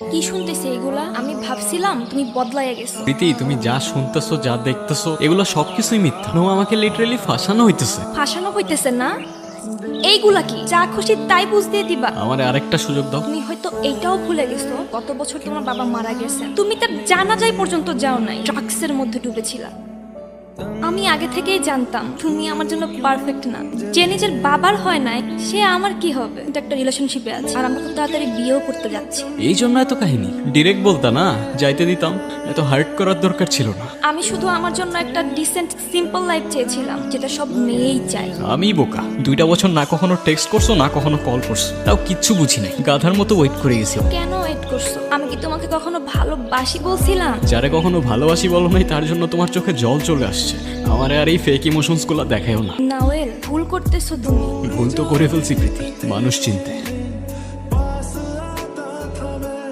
কি শুনতেছে এগুলা? আমি ভাবছিলাম তুমি বদলাইয়া গেছো। প্রীতি, তুমি যা শুনতেছো যা দেখতেছো এগুলো সবকিছুই মিথ্যা। নো, আমাকে লিটারালি ফাঁসানো হইতেছে। ফাঁসানো হইতেছে না? এইগুলা কি যা খুশি তাই বুঝ দিয়ে দিবা? আমারে আরেকটা সুযোগ দাও। তুমি হয়তো এইটাও ভুলে গেছো গত বছর তোমার বাবা মারা গেছে, তুমি তার জানাজাই পর্যন্ত যাও নাই, ড্রাগসের মধ্যে ডুবেছিলা। আমি আগে থেকেই জানতাম তুমি আমার জন্য পারফেক্ট না। যে নিজের বাবার হয় নাই সে আমার কি হবে? কিন্তু একটা রিলেশনশিপে আছে আর আমরা খুব তাড়াতাড়ি বিয়েও করতে যাচ্ছি। এই জন্য এত কাহিনী। ডিরেক্ট বলতা না, যাইতে দিতাম। এত হার্ট করার দরকার ছিল না। আমি শুধু আমার জন্য একটা ডিসেন্ট সিম্পল লাইফ চেয়েছিলাম, যেটা সব মেয়েই চায়। আমি বোকা। 2টা বছর না কখনো টেক্সট করছো না কখনো কল করছো, তাও কিচ্ছু বুঝি নাই। গাধার মতো ওয়েট করে গেছি। কেন ওয়েট করছো? আমি কি তোমাকে কখনো ভালোবাসি বলছিলাম? যারে কখনো ভালোবাসি বলো নাই তার জন্য তোমার চোখে জল চলে আসছে। আমারে আর এই ফেক ইমোশনস গুলা দেখায়ও না। নাওয়েল, ভুল করতেছো তুমি। ভুল তো করে ফেলছি প্রীতি, মানুষ চিনতে।